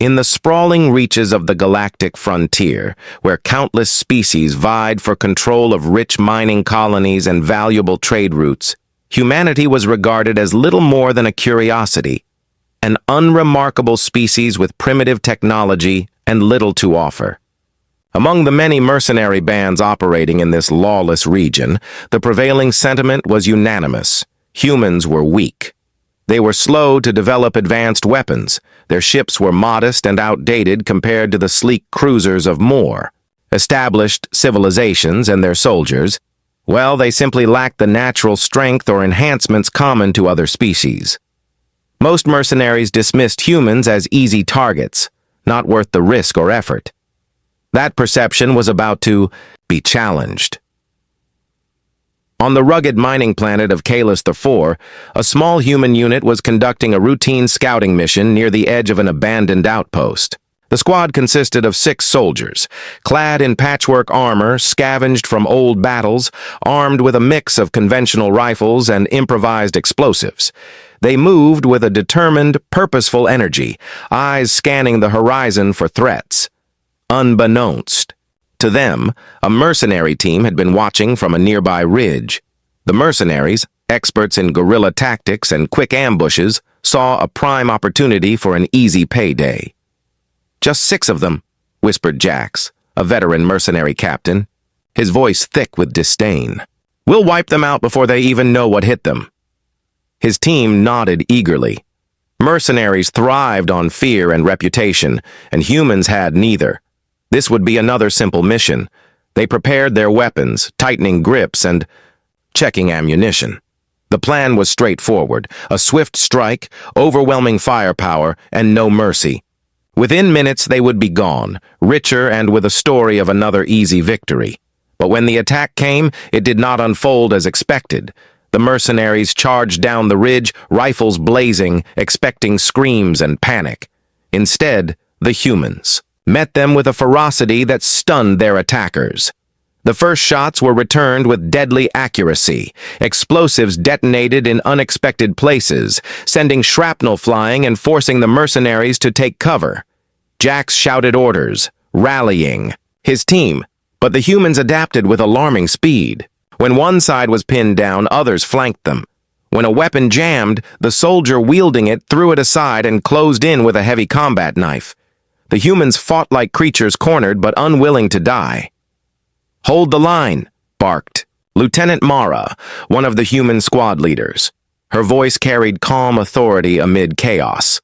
In the sprawling reaches of the galactic frontier, where countless species vied for control of rich mining colonies and valuable trade routes, humanity was regarded as little more than a curiosity, an unremarkable species with primitive technology and little to offer. Among the many mercenary bands operating in this lawless region, the prevailing sentiment was unanimous. Humans were weak. They were slow to develop advanced weapons. Their ships were modest and outdated compared to the sleek cruisers of more. Established civilizations and their soldiers, well, they simply lacked the natural strength or enhancements common to other species. Most mercenaries dismissed humans as easy targets, not worth the risk or effort. That perception was about to be challenged. On the rugged mining planet of Kalis IV, a small human unit was conducting a routine scouting mission near the edge of an abandoned outpost. The squad consisted of 6 soldiers, clad in patchwork armor, scavenged from old battles, armed with a mix of conventional rifles and improvised explosives. They moved with a determined, purposeful energy, eyes scanning the horizon for threats. Unbeknownst to them, a mercenary team had been watching from a nearby ridge. The mercenaries, experts in guerrilla tactics and quick ambushes, saw a prime opportunity for an easy payday. "Just 6 of them," whispered Jax, a veteran mercenary captain, his voice thick with disdain. "We'll wipe them out before they even know what hit them." His team nodded eagerly. Mercenaries thrived on fear and reputation, and humans had neither. This would be another simple mission. They prepared their weapons, tightening grips and checking ammunition. The plan was straightforward: a swift strike, overwhelming firepower, and no mercy. Within minutes they would be gone, richer and with a story of another easy victory. But when the attack came, it did not unfold as expected. The mercenaries charged down the ridge, rifles blazing, expecting screams and panic. Instead, the humans met them with a ferocity that stunned their attackers. The first shots were returned with deadly accuracy. Explosives detonated in unexpected places, sending shrapnel flying and forcing the mercenaries to take cover. Jax shouted orders, rallying his team, but the humans adapted with alarming speed. When one side was pinned down, others flanked them. When a weapon jammed, the soldier wielding it threw it aside and closed in with a heavy combat knife. The humans fought like creatures cornered but unwilling to die. "Hold the line," barked Lieutenant Mara, one of the human squad leaders. Her voice carried calm authority amid chaos.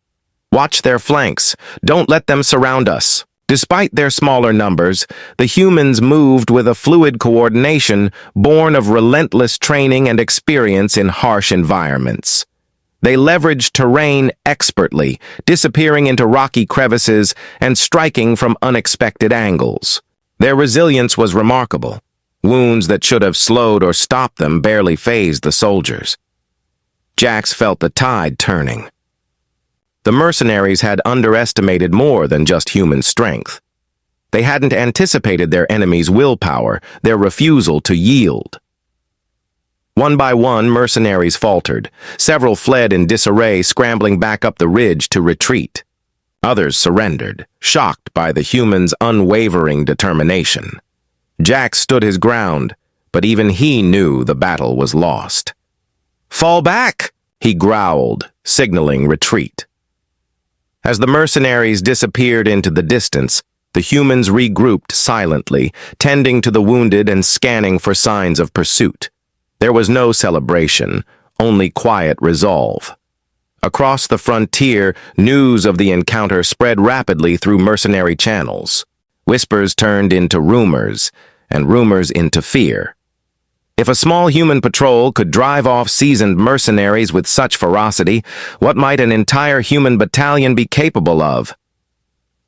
"Watch their flanks. Don't let them surround us." Despite their smaller numbers, the humans moved with a fluid coordination born of relentless training and experience in harsh environments. They leveraged terrain expertly, disappearing into rocky crevices and striking from unexpected angles. Their resilience was remarkable. Wounds that should have slowed or stopped them barely fazed the soldiers. Jax felt the tide turning. The mercenaries had underestimated more than just human strength. They hadn't anticipated their enemy's willpower, their refusal to yield. One by one, mercenaries faltered. Several fled in disarray, scrambling back up the ridge to retreat. Others surrendered, shocked by the humans' unwavering determination. Jax stood his ground, but even he knew the battle was lost. "Fall back!" he growled, signaling retreat. As the mercenaries disappeared into the distance, the humans regrouped silently, tending to the wounded and scanning for signs of pursuit. There was no celebration, only quiet resolve. Across the frontier, news of the encounter spread rapidly through mercenary channels. Whispers turned into rumors, and rumors into fear. If a small human patrol could drive off seasoned mercenaries with such ferocity, what might an entire human battalion be capable of?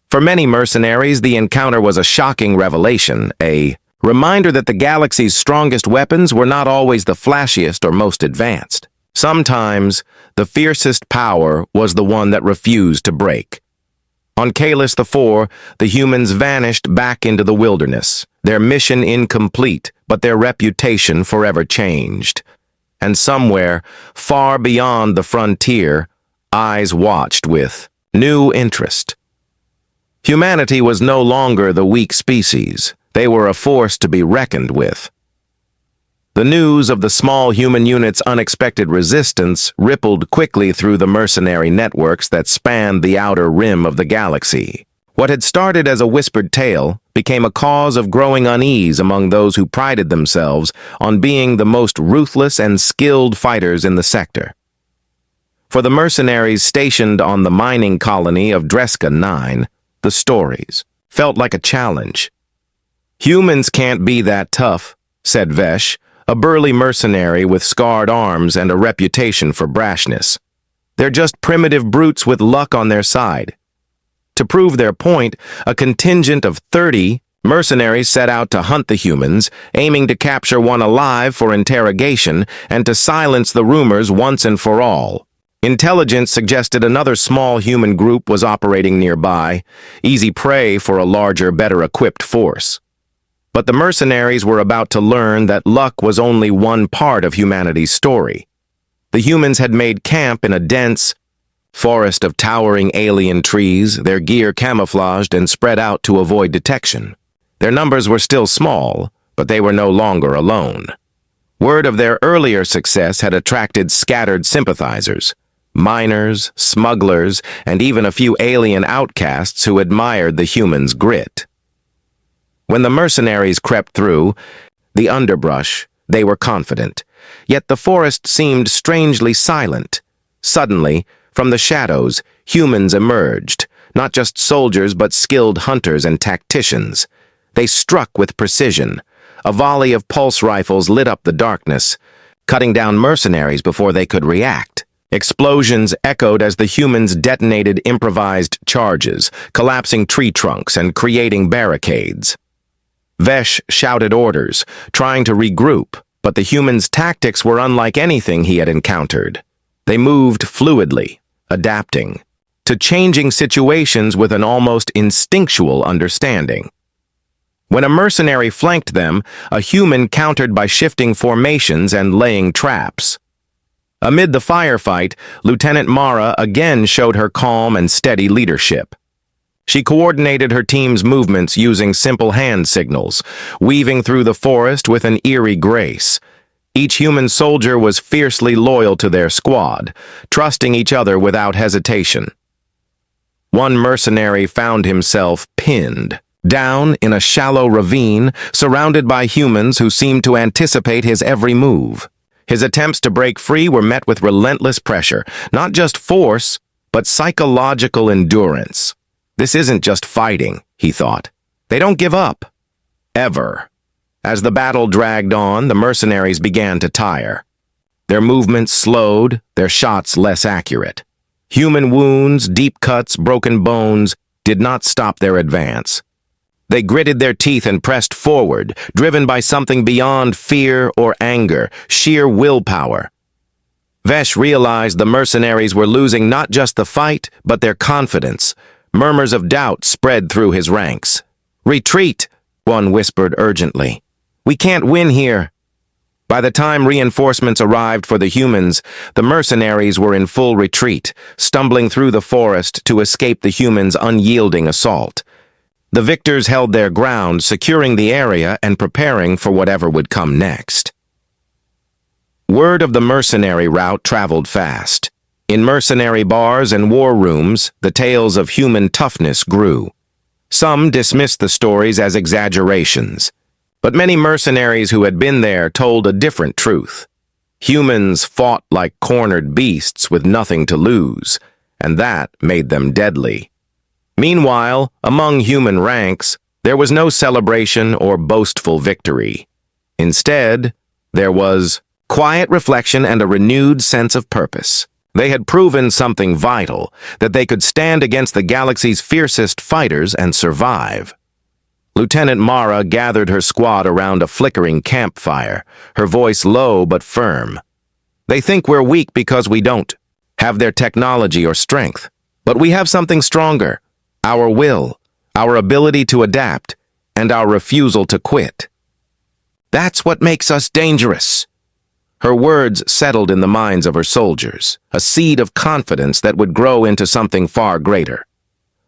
For many mercenaries, the encounter was a shocking revelation, a reminder that the galaxy's strongest weapons were not always the flashiest or most advanced. Sometimes, the fiercest power was the one that refused to break. On Kalis IV, the humans vanished back into the wilderness, their mission incomplete, but their reputation forever changed. And somewhere, far beyond the frontier, eyes watched with new interest. Humanity was no longer the weak species. They were a force to be reckoned with. The news of the small human unit's unexpected resistance rippled quickly through the mercenary networks that spanned the outer rim of the galaxy. What had started as a whispered tale became a cause of growing unease among those who prided themselves on being the most ruthless and skilled fighters in the sector. For the mercenaries stationed on the mining colony of Dreska 9, the stories felt like a challenge. "Humans can't be that tough," said Vesh, a burly mercenary with scarred arms and a reputation for brashness. "They're just primitive brutes with luck on their side." To prove their point, a contingent of 30 mercenaries set out to hunt the humans, aiming to capture one alive for interrogation and to silence the rumors once and for all. Intelligence suggested another small human group was operating nearby, easy prey for a larger, better-equipped force. But the mercenaries were about to learn that luck was only one part of humanity's story. The humans had made camp in a dense forest of towering alien trees, their gear camouflaged and spread out to avoid detection. Their numbers were still small, but they were no longer alone. Word of their earlier success had attracted scattered sympathizers, miners, smugglers, and even a few alien outcasts who admired the humans' grit. When the mercenaries crept through the underbrush, they were confident, yet the forest seemed strangely silent. Suddenly, from the shadows, humans emerged, not just soldiers but skilled hunters and tacticians. They struck with precision. A volley of pulse rifles lit up the darkness, cutting down mercenaries before they could react. Explosions echoed as the humans detonated improvised charges, collapsing tree trunks and creating barricades. Vesh shouted orders, trying to regroup, but the humans' tactics were unlike anything he had encountered. They moved fluidly, adapting to changing situations with an almost instinctual understanding. When a mercenary flanked them, a human countered by shifting formations and laying traps. Amid the firefight, Lieutenant Mara again showed her calm and steady leadership. She coordinated her team's movements using simple hand signals, weaving through the forest with an eerie grace. Each human soldier was fiercely loyal to their squad, trusting each other without hesitation. One mercenary found himself pinned down in a shallow ravine, surrounded by humans who seemed to anticipate his every move. His attempts to break free were met with relentless pressure, not just force, but psychological endurance. This isn't just fighting, he thought. They don't give up. Ever. As the battle dragged on, the mercenaries began to tire. Their movements slowed, their shots less accurate. Human wounds, deep cuts, broken bones did not stop their advance. They gritted their teeth and pressed forward, driven by something beyond fear or anger, sheer willpower. Vesh realized the mercenaries were losing not just the fight, but their confidence. Murmurs of doubt spread through his ranks. "Retreat," one whispered urgently. "We can't win here." By the time reinforcements arrived for the humans, the mercenaries were in full retreat, stumbling through the forest to escape the humans' unyielding assault. The victors held their ground, securing the area and preparing for whatever would come next. Word of the mercenary rout traveled fast. In mercenary bars and war rooms, the tales of human toughness grew. Some dismissed the stories as exaggerations, but many mercenaries who had been there told a different truth. Humans fought like cornered beasts with nothing to lose, and that made them deadly. Meanwhile, among human ranks, there was no celebration or boastful victory. Instead, there was quiet reflection and a renewed sense of purpose. They had proven something vital, that they could stand against the galaxy's fiercest fighters and survive. Lieutenant Mara gathered her squad around a flickering campfire, her voice low but firm. "They think we're weak because we don't have their technology or strength, but we have something stronger. Our will, our ability to adapt, and our refusal to quit. That's what makes us dangerous." Her words settled in the minds of her soldiers, a seed of confidence that would grow into something far greater.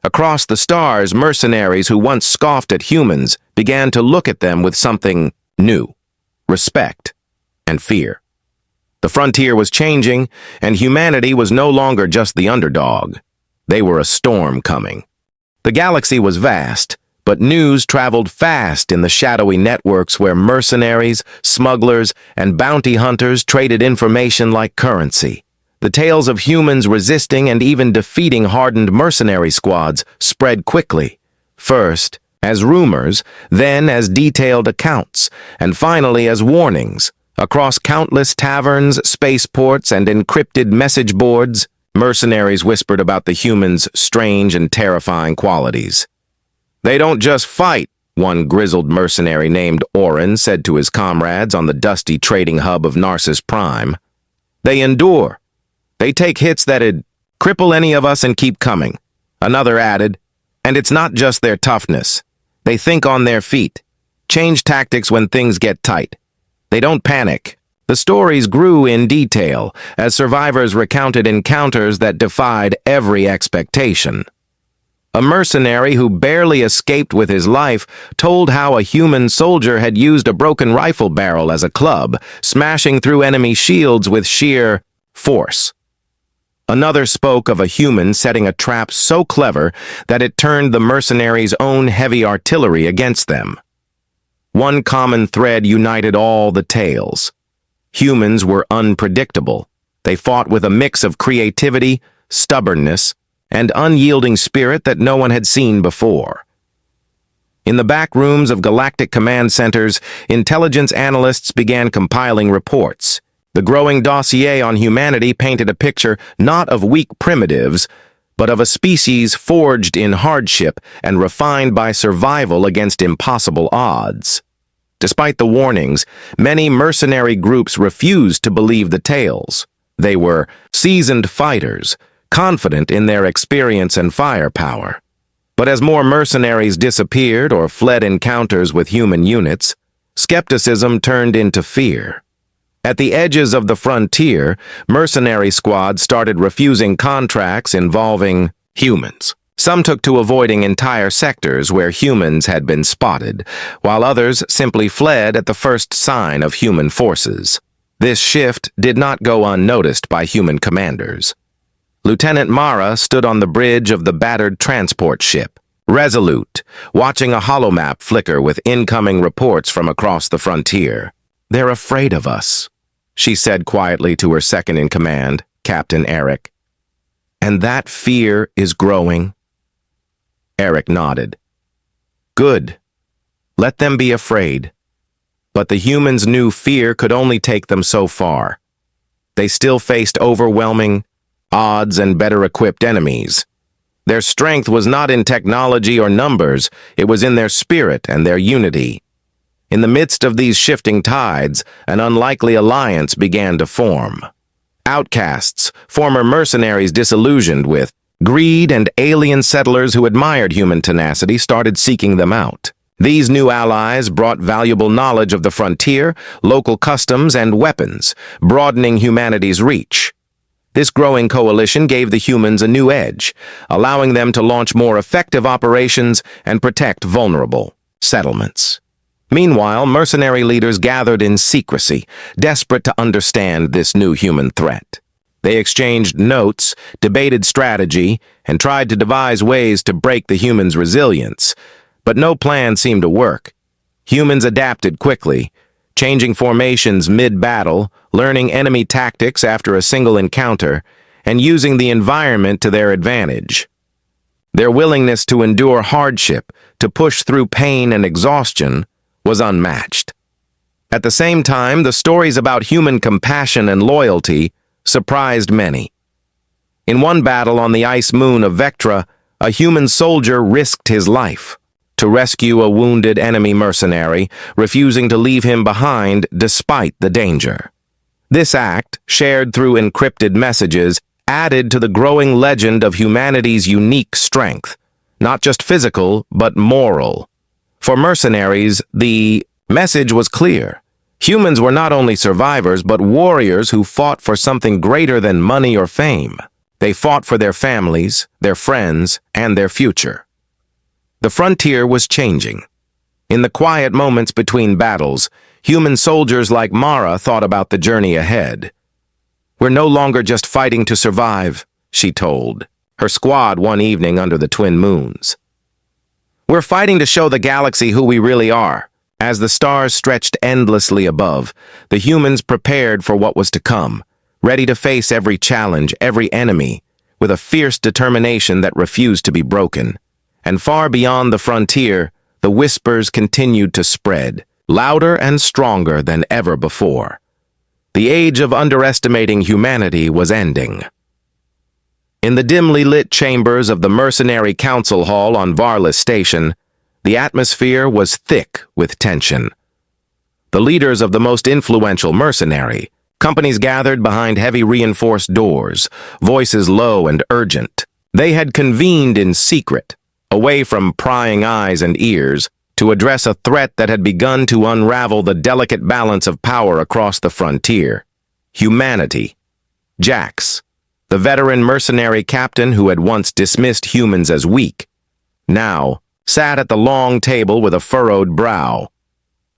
Across the stars, mercenaries who once scoffed at humans began to look at them with something new: respect and fear. The frontier was changing, and humanity was no longer just the underdog. They were a storm coming. The galaxy was vast, but news traveled fast in the shadowy networks where mercenaries, smugglers, and bounty hunters traded information like currency. The tales of humans resisting and even defeating hardened mercenary squads spread quickly, first as rumors, then as detailed accounts, and finally as warnings. Across countless taverns, spaceports, and encrypted message boards, mercenaries whispered about the humans' strange and terrifying qualities. "They don't just fight," one grizzled mercenary named Orin said to his comrades on the dusty trading hub of Narcissus Prime. "They endure. They take hits that'd cripple any of us and keep coming." Another added, "And it's not just their toughness. They think on their feet, change tactics when things get tight. They don't panic." The stories grew in detail as survivors recounted encounters that defied every expectation. A mercenary who barely escaped with his life told how a human soldier had used a broken rifle barrel as a club, smashing through enemy shields with sheer force. Another spoke of a human setting a trap so clever that it turned the mercenaries' own heavy artillery against them. One common thread united all the tales. Humans were unpredictable. They fought with a mix of creativity, stubbornness, and unyielding spirit that no one had seen before. In the back rooms of Galactic command centers, intelligence analysts began compiling reports. The growing dossier on humanity painted a picture not of weak primitives, but of a species forged in hardship and refined by survival against impossible odds. Despite the warnings, many mercenary groups refused to believe the tales. They were seasoned fighters, confident in their experience and firepower. But as more mercenaries disappeared or fled encounters with human units, skepticism turned into fear. At the edges of the frontier, mercenary squads started refusing contracts involving humans. Some took to avoiding entire sectors where humans had been spotted, while others simply fled at the first sign of human forces. This shift did not go unnoticed by human commanders. Lieutenant Mara stood on the bridge of the battered transport ship, resolute, watching a holomap flicker with incoming reports from across the frontier. "They're afraid of us," she said quietly to her second-in-command, Captain Eric. "And that fear is growing?" Eric nodded. "Good. Let them be afraid." But the humans knew fear could only take them so far. They still faced overwhelming odds and better-equipped enemies. Their strength was not in technology or numbers, it was in their spirit and their unity. In the midst of these shifting tides, an unlikely alliance began to form. Outcasts, former mercenaries disillusioned with greed, and alien settlers who admired human tenacity started seeking them out. These new allies brought valuable knowledge of the frontier, local customs, and weapons, broadening humanity's reach. This growing coalition gave the humans a new edge, allowing them to launch more effective operations and protect vulnerable settlements. Meanwhile, mercenary leaders gathered in secrecy, desperate to understand this new human threat. They exchanged notes, debated strategy, and tried to devise ways to break the humans' resilience. But no plan seemed to work. Humans adapted quickly, changing formations mid-battle, learning enemy tactics after a single encounter, and using the environment to their advantage. Their willingness to endure hardship, to push through pain and exhaustion, was unmatched. At the same time, the stories about human compassion and loyalty surprised many. In one battle on the ice moon of Vectra, a human soldier risked his life to rescue a wounded enemy mercenary, refusing to leave him behind despite the danger. This act, shared through encrypted messages, added to the growing legend of humanity's unique strength, not just physical, but moral. For mercenaries, the message was clear. Humans were not only survivors, but warriors who fought for something greater than money or fame. They fought for their families, their friends, and their future. The frontier was changing. In the quiet moments between battles, human soldiers like Mara thought about the journey ahead. "We're no longer just fighting to survive," she told her squad one evening under the twin moons. "We're fighting to show the galaxy who we really are." As the stars stretched endlessly above, the humans prepared for what was to come, ready to face every challenge, every enemy, with a fierce determination that refused to be broken. And far beyond the frontier, the whispers continued to spread, louder and stronger than ever before. The age of underestimating humanity was ending. In the dimly lit chambers of the Mercenary Council Hall on Varlas Station, the atmosphere was thick with tension. The leaders of the most influential mercenary companies gathered behind heavy reinforced doors, voices low and urgent. They had convened in secret, away from prying eyes and ears, to address a threat that had begun to unravel the delicate balance of power across the frontier. Humanity. Jax, the veteran mercenary captain who had once dismissed humans as weak, now sat at the long table with a furrowed brow.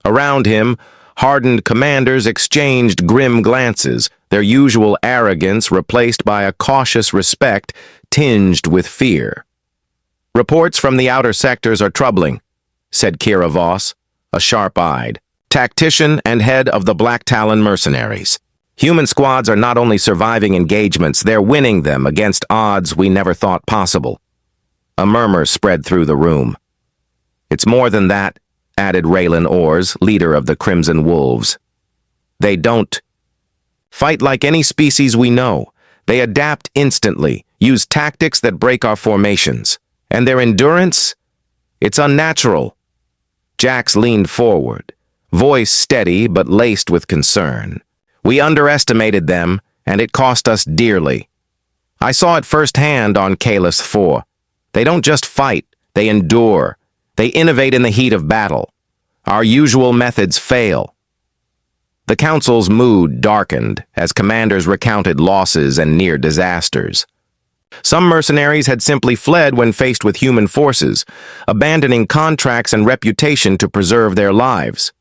Around him, hardened commanders exchanged grim glances, their usual arrogance replaced by a cautious respect tinged with fear. "Reports from the outer sectors are troubling," said Kira Voss, a sharp-eyed tactician and head of the Black Talon Mercenaries. "Human squads are not only surviving engagements, they're winning them against odds we never thought possible." A murmur spread through the room. "It's more than that," added Raylan Ors, leader of the Crimson Wolves. "They don't fight like any species we know. They adapt instantly, use tactics that break our formations. And their endurance? It's unnatural." Jax leaned forward, voice steady but laced with concern. "We underestimated them, and it cost us dearly. I saw it firsthand on Kalis 4. They don't just fight, they endure. They innovate in the heat of battle. Our usual methods fail." The council's mood darkened as commanders recounted losses and near disasters. Some mercenaries had simply fled when faced with human forces, abandoning contracts and reputation to preserve their lives.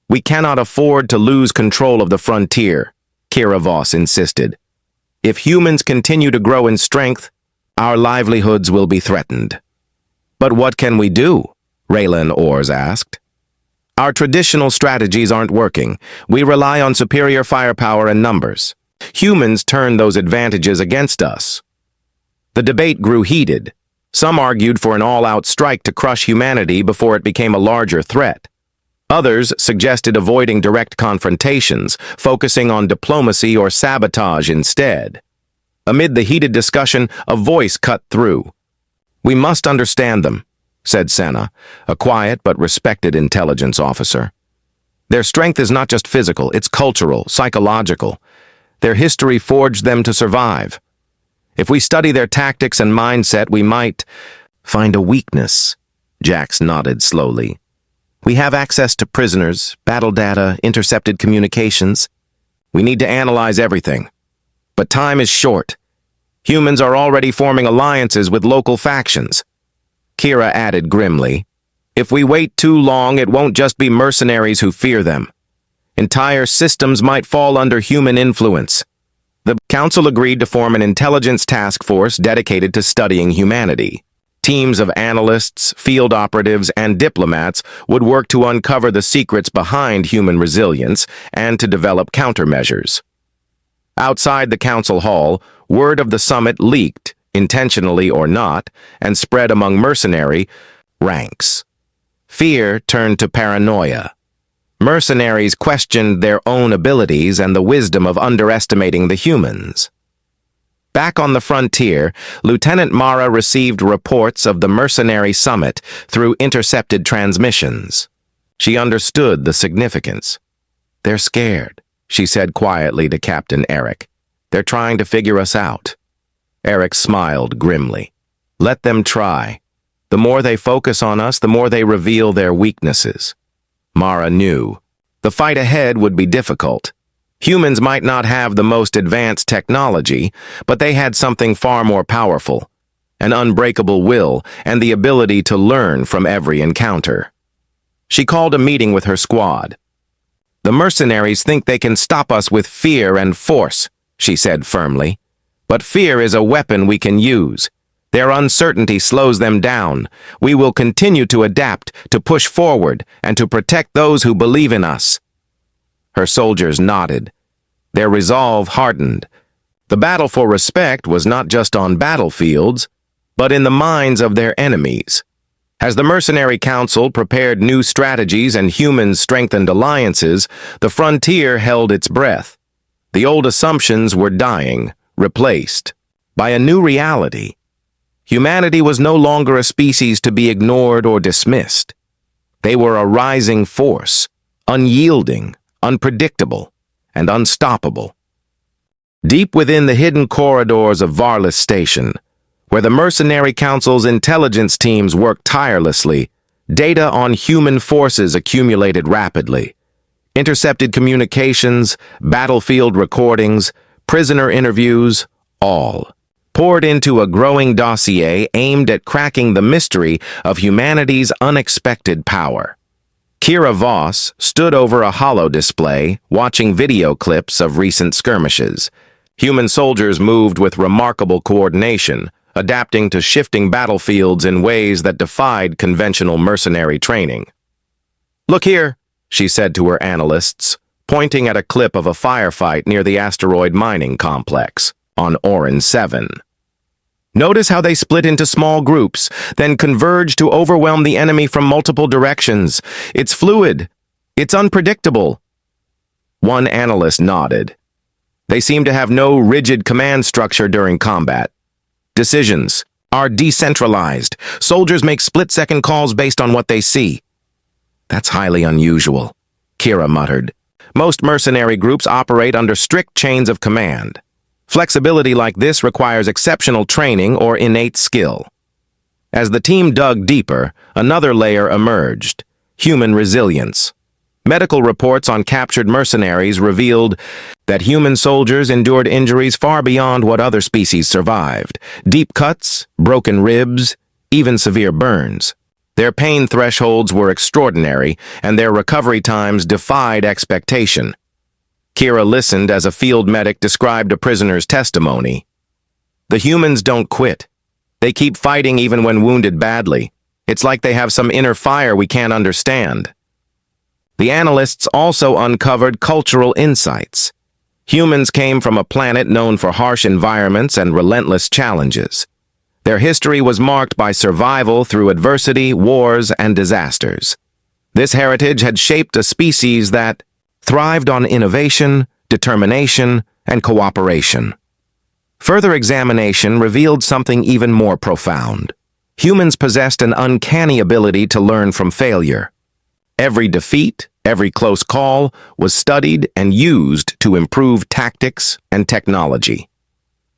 "We cannot afford to lose control of the frontier," Kira Voss insisted. "If humans continue to grow in strength, our livelihoods will be threatened." "But what can we do?" Raylan Ors asked. "Our traditional strategies aren't working. We rely on superior firepower and numbers. Humans turn those advantages against us." The debate grew heated. Some argued for an all-out strike to crush humanity before it became a larger threat. Others suggested avoiding direct confrontations, focusing on diplomacy or sabotage instead. Amid the heated discussion, a voice cut through. "We must understand them," said Senna, a quiet but respected intelligence officer. "Their strength is not just physical, it's cultural, psychological. Their history forged them to survive. If we study their tactics and mindset, we might find a weakness." Jax nodded slowly. "We have access to prisoners, battle data, intercepted communications. We need to analyze everything. But time is short. Humans are already forming alliances with local factions." Kira added grimly, "If we wait too long, it won't just be mercenaries who fear them. Entire systems might fall under human influence." The council agreed to form an intelligence task force dedicated to studying humanity. Teams of analysts, field operatives, and diplomats would work to uncover the secrets behind human resilience and to develop countermeasures. Outside the council hall, word of the summit leaked, intentionally or not, and spread among mercenary ranks. Fear turned to paranoia. Mercenaries questioned their own abilities and the wisdom of underestimating the humans. Back on the frontier, Lieutenant Mara received reports of the mercenary summit through intercepted transmissions. She understood the significance. "They're scared," she said quietly to Captain Eric. "They're trying to figure us out." Eric smiled grimly. "Let them try. The more they focus on us, the more they reveal their weaknesses." Mara knew. The fight ahead would be difficult, Humans might not have the most advanced technology, but they had something far more powerful: an unbreakable will and the ability to learn from every encounter. She called a meeting with her squad. "The mercenaries think they can stop us with fear and force," she said firmly. "But fear is a weapon we can use. Their uncertainty slows them down. We will continue to adapt, to push forward, and to protect those who believe in us." Her soldiers nodded. Their resolve hardened. The battle for respect was not just on battlefields, but in the minds of their enemies. As the Mercenary Council prepared new strategies and humans strengthened alliances, the frontier held its breath. The old assumptions were dying, replaced by a new reality. Humanity was no longer a species to be ignored or dismissed. They were a rising force, unyielding, unpredictable, and unstoppable. Deep within the hidden corridors of Varlis Station, where the Mercenary Council's intelligence teams worked tirelessly, data on human forces accumulated rapidly. Intercepted communications, battlefield recordings, prisoner interviews, all poured into a growing dossier aimed at cracking the mystery of humanity's unexpected power. Kira Voss stood over a holo display, watching video clips of recent skirmishes. Human soldiers moved with remarkable coordination, adapting to shifting battlefields in ways that defied conventional mercenary training. "Look here," she said to her analysts, pointing at a clip of a firefight near the asteroid mining complex on Orin 7. "Notice how they split into small groups, then converge to overwhelm the enemy from multiple directions. It's fluid. It's unpredictable." One analyst nodded. "They seem to have no rigid command structure during combat. Decisions are decentralized. Soldiers make split-second calls based on what they see." "That's highly unusual," Kira muttered. "Most mercenary groups operate under strict chains of command. Flexibility like this requires exceptional training or innate skill." As the team dug deeper, another layer emerged: human resilience. Medical reports on captured mercenaries revealed that human soldiers endured injuries far beyond what other species survived: deep cuts, broken ribs, even severe burns. Their pain thresholds were extraordinary, and their recovery times defied expectation. Kira listened as a field medic described a prisoner's testimony. "The humans don't quit. They keep fighting even when wounded badly. It's like they have some inner fire we can't understand." The analysts also uncovered cultural insights. Humans came from a planet known for harsh environments and relentless challenges. Their history was marked by survival through adversity, wars, and disasters. This heritage had shaped a species that thrived on innovation, determination, and cooperation. Further examination revealed something even more profound. Humans possessed an uncanny ability to learn from failure. Every defeat, every close call was studied and used to improve tactics and technology.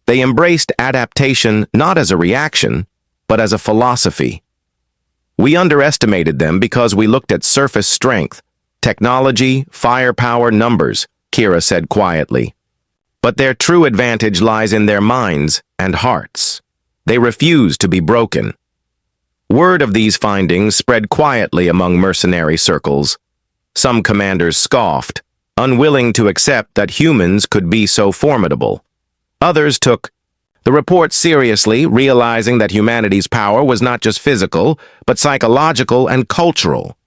They embraced adaptation not as a reaction, but as a philosophy. "We underestimated them because we looked at surface strength, technology, firepower, numbers," Kira said quietly. "But their true advantage lies in their minds and hearts. They refuse to be broken." Word of these findings spread quietly among mercenary circles. Some commanders scoffed, unwilling to accept that humans could be so formidable. Others took the report seriously, realizing that humanity's power was not just physical, but psychological and cultural.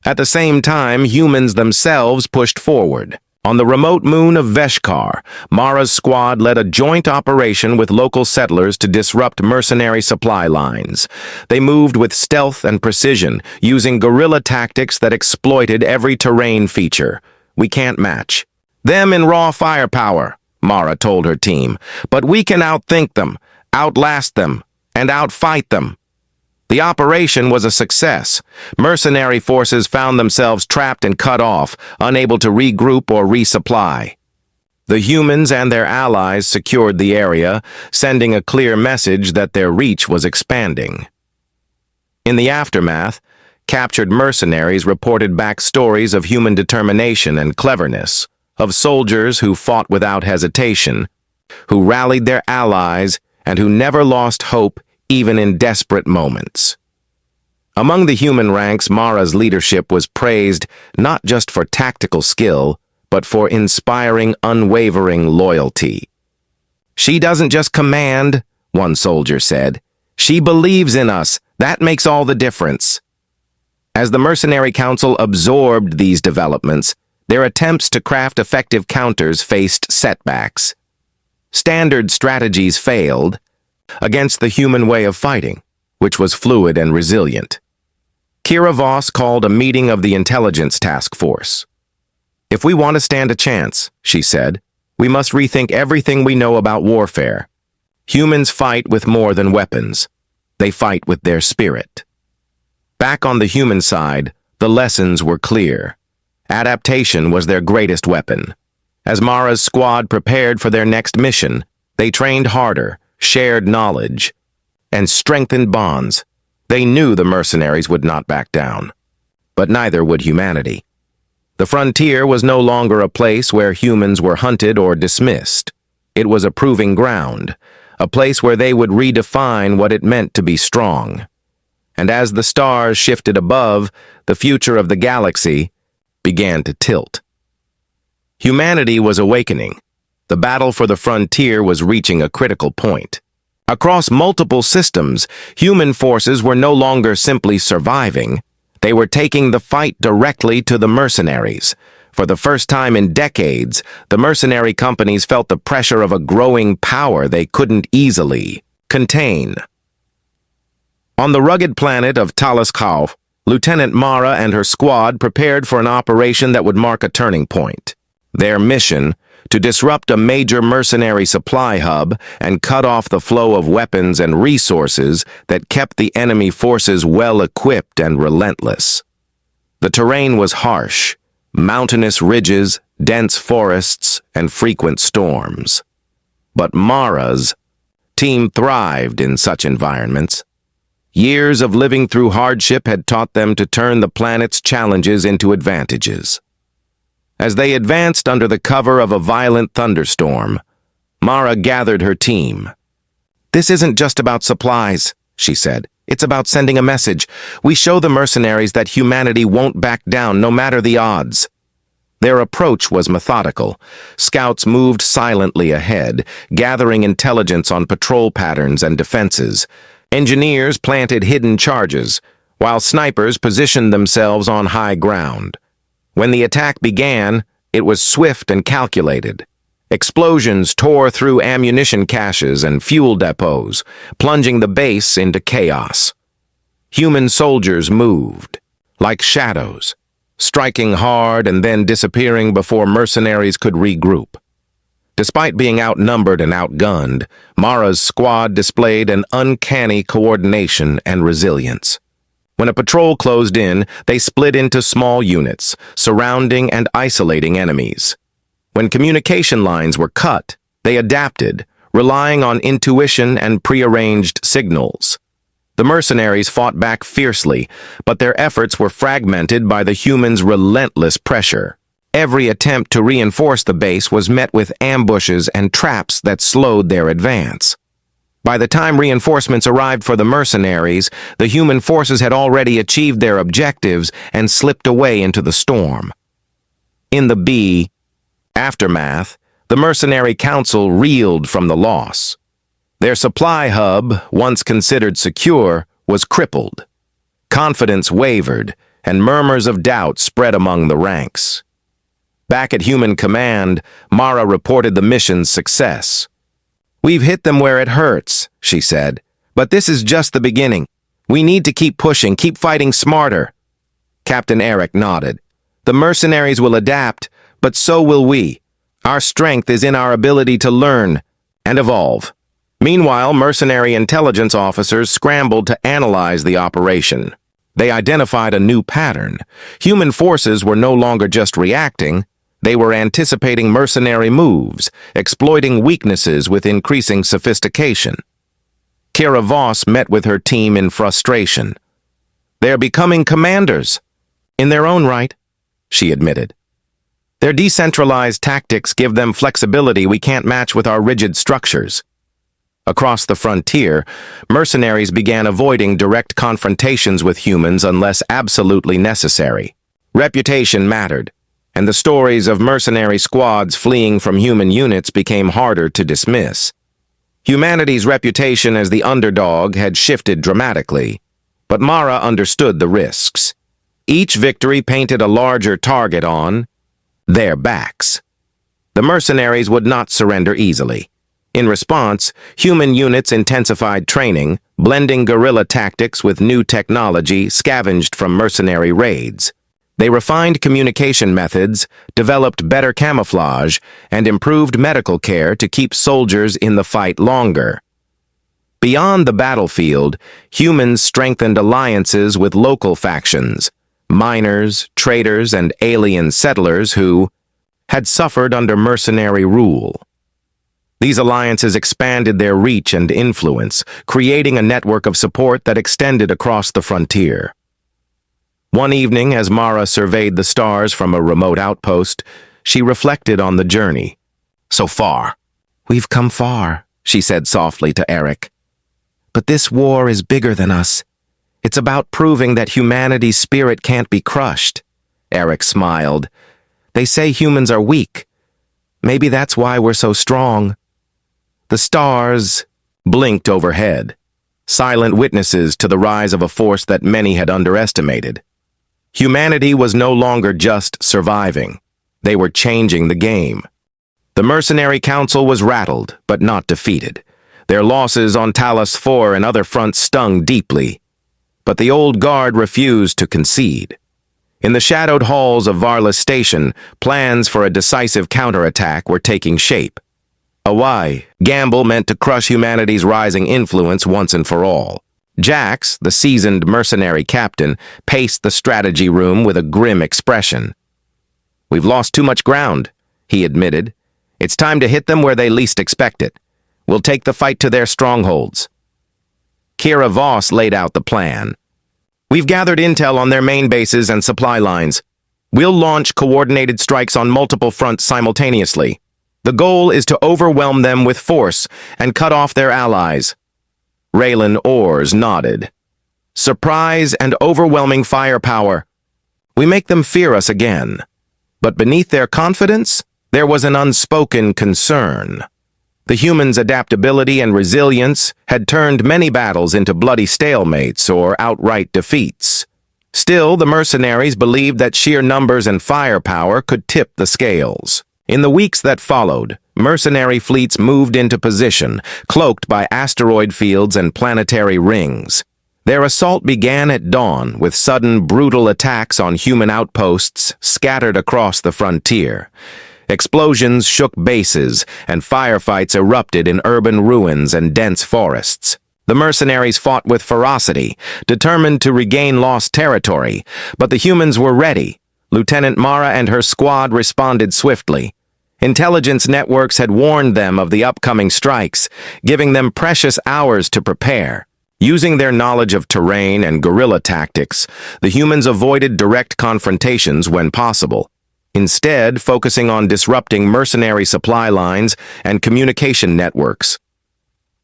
At the same time, humans themselves pushed forward. On the remote moon of Veshkar, Mara's squad led a joint operation with local settlers to disrupt mercenary supply lines. They moved with stealth and precision, using guerrilla tactics that exploited every terrain feature we can't match. "Them in raw firepower," Mara told her team, "but we can outthink them, outlast them, and outfight them." The operation was a success. Mercenary forces found themselves trapped and cut off, unable to regroup or resupply. The humans and their allies secured the area, sending a clear message that their reach was expanding. In the aftermath, captured mercenaries reported back stories of human determination and cleverness, of soldiers who fought without hesitation, who rallied their allies, and who never lost hope even in desperate moments. Among the human ranks, Mara's leadership was praised not just for tactical skill, but for inspiring, unwavering loyalty. "She doesn't just command," one soldier said. "She believes in us. That makes all the difference." As the Mercenary Council absorbed these developments, their attempts to craft effective counters faced setbacks. Standard strategies failed against the human way of fighting, which was fluid and resilient. Kira Voss called a meeting of the Intelligence Task Force. "If we want to stand a chance," she said, "we must rethink everything we know about warfare. Humans fight with more than weapons. They fight with their spirit." Back on the human side, the lessons were clear. Adaptation was their greatest weapon. As Mara's squad prepared for their next mission, they trained harder, shared knowledge, and strengthened bonds. They knew the mercenaries would not back down. But neither would humanity. The frontier was no longer a place where humans were hunted or dismissed. It was a proving ground, a place where they would redefine what it meant to be strong. And as the stars shifted above, the future of the galaxy began to tilt. Humanity was awakening. The battle for the frontier was reaching a critical point. Across multiple systems, human forces were no longer simply surviving. They were taking the fight directly to the mercenaries. For the first time in decades, the mercenary companies felt the pressure of a growing power they couldn't easily contain. On the rugged planet of Talaskau, Lieutenant Mara and her squad prepared for an operation that would mark a turning point. Their mission, to disrupt a major mercenary supply hub and cut off the flow of weapons and resources that kept the enemy forces well-equipped and relentless. The terrain was harsh, mountainous ridges, dense forests, and frequent storms. But Mara's team thrived in such environments. Years of living through hardship had taught them to turn the planet's challenges into advantages. As they advanced under the cover of a violent thunderstorm, Mara gathered her team. "This isn't just about supplies," she said. "It's about sending a message. We show the mercenaries that humanity won't back down no matter the odds." Their approach was methodical. Scouts moved silently ahead, gathering intelligence on patrol patterns and defenses. Engineers planted hidden charges, while snipers positioned themselves on high ground. When the attack began, it was swift and calculated. Explosions tore through ammunition caches and fuel depots, plunging the base into chaos. Human soldiers moved, like shadows, striking hard and then disappearing before mercenaries could regroup. Despite being outnumbered and outgunned, Mara's squad displayed an uncanny coordination and resilience. When a patrol closed in, they split into small units, surrounding and isolating enemies. When communication lines were cut, they adapted, relying on intuition and prearranged signals. The mercenaries fought back fiercely, but their efforts were fragmented by the humans' relentless pressure. Every attempt to reinforce the base was met with ambushes and traps that slowed their advance. By the time reinforcements arrived for the mercenaries, the human forces had already achieved their objectives and slipped away into the storm. In the aftermath, the Mercenary Council reeled from the loss. Their supply hub, once considered secure, was crippled. Confidence wavered, and murmurs of doubt spread among the ranks. Back at Human Command, Mara reported the mission's success. "We've hit them where it hurts," she said, "but this is just the beginning. We need to keep pushing, keep fighting smarter." Captain Eric nodded. "The mercenaries will adapt, but so will we. Our strength is in our ability to learn and evolve." Meanwhile, mercenary intelligence officers scrambled to analyze the operation. They identified a new pattern. Human forces were no longer just reacting. They were anticipating mercenary moves, exploiting weaknesses with increasing sophistication. Kira Voss met with her team in frustration. "They're becoming commanders. In their own right," she admitted. Their decentralized tactics give them flexibility we can't match with our rigid structures. Across the frontier, mercenaries began avoiding direct confrontations with humans unless absolutely necessary. Reputation mattered, and the stories of mercenary squads fleeing from human units became harder to dismiss. Humanity's reputation as the underdog had shifted dramatically, but Mara understood the risks. Each victory painted a larger target on their backs. The mercenaries would not surrender easily. In response, human units intensified training, blending guerrilla tactics with new technology scavenged from mercenary raids. They refined communication methods, developed better camouflage, and improved medical care to keep soldiers in the fight longer. Beyond the battlefield, humans strengthened alliances with local factions, miners, traders, and alien settlers who had suffered under mercenary rule. These alliances expanded their reach and influence, creating a network of support that extended across the frontier. One evening, as Mara surveyed the stars from a remote outpost, she reflected on the journey. So far. We've come far, she said softly to Eric. But this war is bigger than us. It's about proving that humanity's spirit can't be crushed. Eric smiled. They say humans are weak. Maybe that's why we're so strong. The stars blinked overhead, silent witnesses to the rise of a force that many had underestimated. Humanity was no longer just surviving. They were changing the game. The Mercenary Council was rattled, but not defeated. Their losses on Talos 4 and other fronts stung deeply. But the old guard refused to concede. In the shadowed halls of Varla's station, plans for a decisive counterattack were taking shape. A gamble meant to crush humanity's rising influence once and for all. Jax, the seasoned mercenary captain, paced the strategy room with a grim expression. "We've lost too much ground," he admitted. "It's time to hit them where they least expect it. We'll take the fight to their strongholds." Kira Voss laid out the plan. "We've gathered intel on their main bases and supply lines. We'll launch coordinated strikes on multiple fronts simultaneously. The goal is to overwhelm them with force and cut off their allies." Raylan Ors nodded. "Surprise and overwhelming firepower. We make them fear us again." But beneath their confidence, there was an unspoken concern. The humans' adaptability and resilience had turned many battles into bloody stalemates or outright defeats. Still, the mercenaries believed that sheer numbers and firepower could tip the scales. In the weeks that followed, mercenary fleets moved into position, cloaked by asteroid fields and planetary rings. Their assault began at dawn with sudden, brutal attacks on human outposts scattered across the frontier. Explosions shook bases, and firefights erupted in urban ruins and dense forests. The mercenaries fought with ferocity, determined to regain lost territory, but the humans were ready. Lieutenant Mara and her squad responded swiftly. Intelligence networks had warned them of the upcoming strikes, giving them precious hours to prepare. Using their knowledge of terrain and guerrilla tactics, the humans avoided direct confrontations when possible, instead focusing on disrupting mercenary supply lines and communication networks.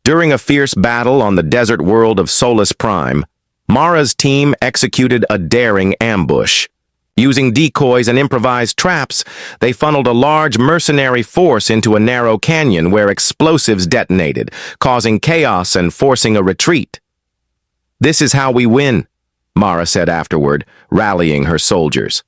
During a fierce battle on the desert world of Solus Prime, Mara's team executed a daring ambush. Using decoys and improvised traps, they funneled a large mercenary force into a narrow canyon where explosives detonated, causing chaos and forcing a retreat. "This is how we win," Mara said afterward, rallying her soldiers.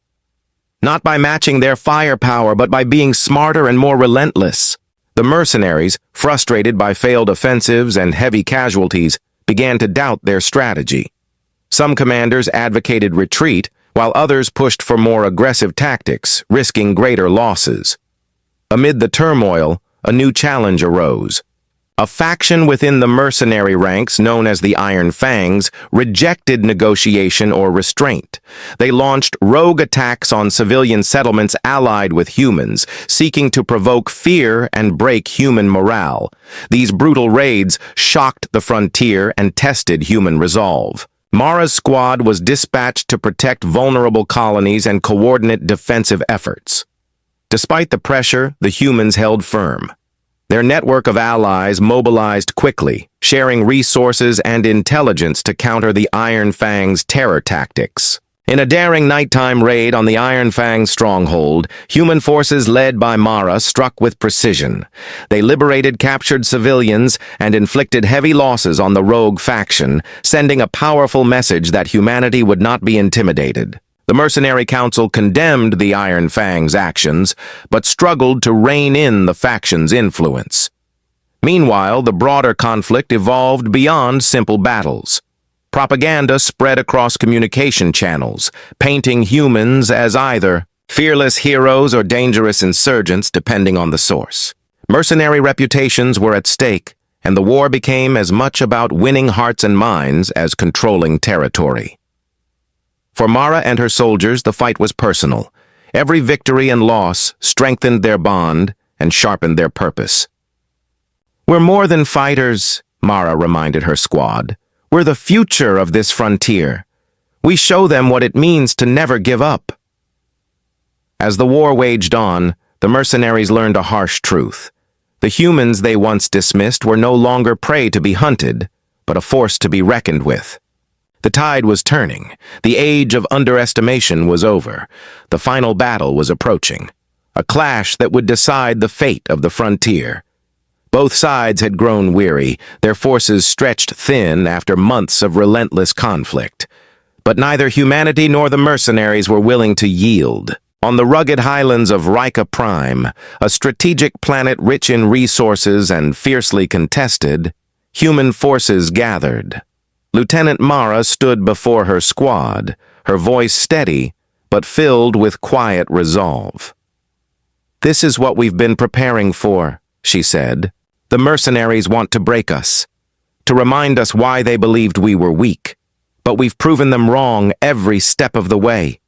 "Not by matching their firepower, but by being smarter and more relentless." The mercenaries, frustrated by failed offensives and heavy casualties, began to doubt their strategy. Some commanders advocated retreat, while others pushed for more aggressive tactics, risking greater losses. Amid the turmoil, a new challenge arose. A faction within the mercenary ranks, known as the Iron Fangs, rejected negotiation or restraint. They launched rogue attacks on civilian settlements allied with humans, seeking to provoke fear and break human morale. These brutal raids shocked the frontier and tested human resolve. Mara's squad was dispatched to protect vulnerable colonies and coordinate defensive efforts. Despite the pressure, the humans held firm. Their network of allies mobilized quickly, sharing resources and intelligence to counter the Iron Fang's terror tactics. In a daring nighttime raid on the Iron Fang's stronghold, human forces led by Mara struck with precision. They liberated captured civilians and inflicted heavy losses on the rogue faction, sending a powerful message that humanity would not be intimidated. The Mercenary Council condemned the Iron Fang's actions, but struggled to rein in the faction's influence. Meanwhile, the broader conflict evolved beyond simple battles. Propaganda spread across communication channels, painting humans as either fearless heroes or dangerous insurgents depending on the source. Mercenary reputations were at stake, and the war became as much about winning hearts and minds as controlling territory. For Mara and her soldiers, the fight was personal. Every victory and loss strengthened their bond and sharpened their purpose. "We're more than fighters," Mara reminded her squad. "We're the future of this frontier. We show them what it means to never give up." As the war waged on, the mercenaries learned a harsh truth. The humans they once dismissed were no longer prey to be hunted, but a force to be reckoned with. The tide was turning. The age of underestimation was over. The final battle was approaching, a clash that would decide the fate of the frontier. Both sides had grown weary, their forces stretched thin after months of relentless conflict. But neither humanity nor the mercenaries were willing to yield. On the rugged highlands of Rika Prime, a strategic planet rich in resources and fiercely contested, human forces gathered. Lieutenant Mara stood before her squad, her voice steady, but filled with quiet resolve. "This is what we've been preparing for," she said. "The mercenaries want to break us, to remind us why they believed we were weak, but we've proven them wrong every step of the way."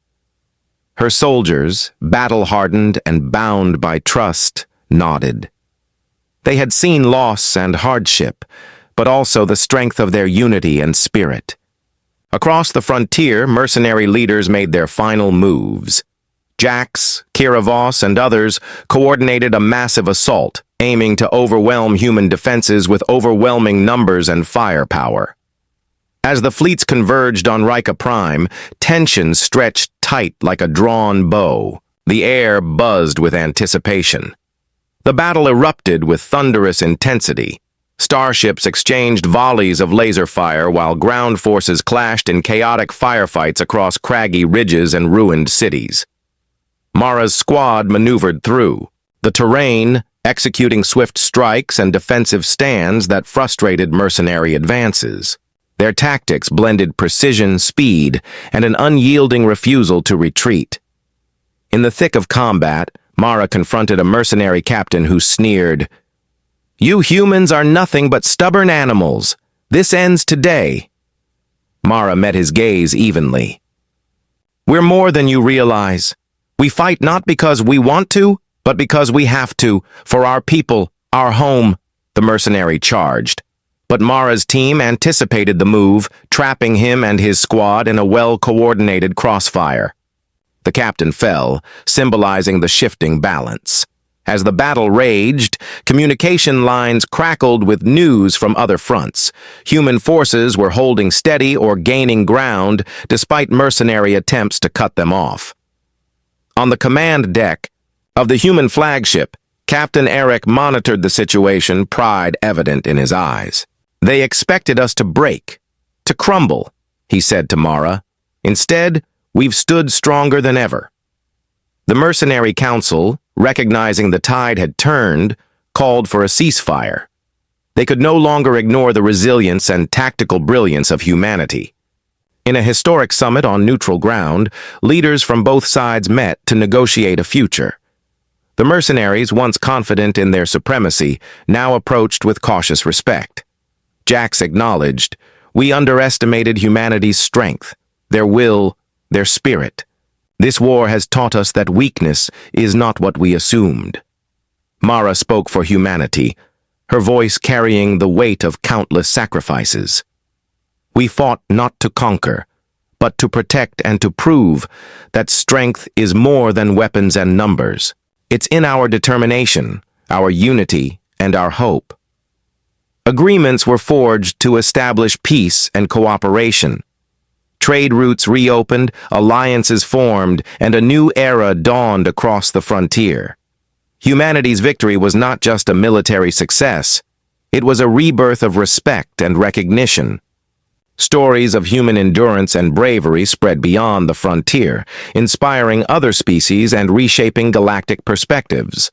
Her soldiers, battle-hardened and bound by trust, nodded. They had seen loss and hardship, but also the strength of their unity and spirit. Across the frontier, mercenary leaders made their final moves. Jax, Kiravos, and others coordinated a massive assault, aiming to overwhelm human defenses with overwhelming numbers and firepower. As the fleets converged on Rika Prime, tension stretched tight like a drawn bow. The air buzzed with anticipation. The battle erupted with thunderous intensity. Starships exchanged volleys of laser fire while ground forces clashed in chaotic firefights across craggy ridges and ruined cities. Mara's squad maneuvered through the terrain, executing swift strikes and defensive stands that frustrated mercenary advances. Their tactics blended precision, speed, and an unyielding refusal to retreat. In the thick of combat, Mara confronted a mercenary captain who sneered, "You humans are nothing but stubborn animals. This ends today." Mara met his gaze evenly. "We're more than you realize. We fight not because we want to, but because we have to, for our people, our home," the mercenary charged. But Mara's team anticipated the move, trapping him and his squad in a well-coordinated crossfire. The captain fell, symbolizing the shifting balance. As the battle raged, communication lines crackled with news from other fronts. Human forces were holding steady or gaining ground despite mercenary attempts to cut them off. On the command deck of the human flagship, Captain Eric monitored the situation, pride evident in his eyes. "They expected us to break, to crumble," he said to Mara. "Instead, we've stood stronger than ever." The Mercenary Council, recognizing the tide had turned, called for a ceasefire. They could no longer ignore the resilience and tactical brilliance of humanity. In a historic summit on neutral ground, leaders from both sides met to negotiate a future. The mercenaries, once confident in their supremacy, now approached with cautious respect. Jax acknowledged, "We underestimated humanity's strength, their will, their spirit. This war has taught us that weakness is not what we assumed." Mara spoke for humanity, her voice carrying the weight of countless sacrifices. "We fought not to conquer, but to protect and to prove that strength is more than weapons and numbers. It's in our determination, our unity, and our hope. Agreements were forged to establish peace and cooperation. Trade routes reopened, alliances formed, and a new era dawned across the frontier. Humanity's victory was not just a military success. It was a rebirth of respect and recognition. Stories of human endurance and bravery spread beyond the frontier, inspiring other species and reshaping galactic perspectives.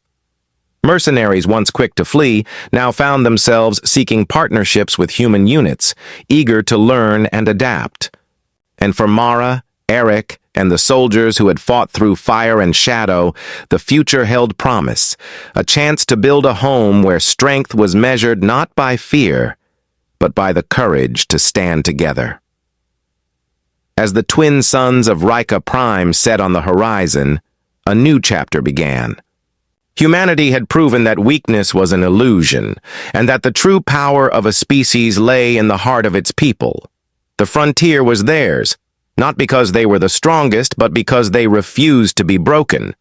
Mercenaries, once quick to flee, now found themselves seeking partnerships with human units, eager to learn and adapt. And for Mara, Eric, and the soldiers who had fought through fire and shadow, the future held promise, a chance to build a home where strength was measured not by fear, but by the courage to stand together. As the twin suns of Rika Prime set on the horizon, a new chapter began. Humanity had proven that weakness was an illusion, and that the true power of a species lay in the heart of its people. The frontier was theirs, not because they were the strongest, but because they refused to be broken.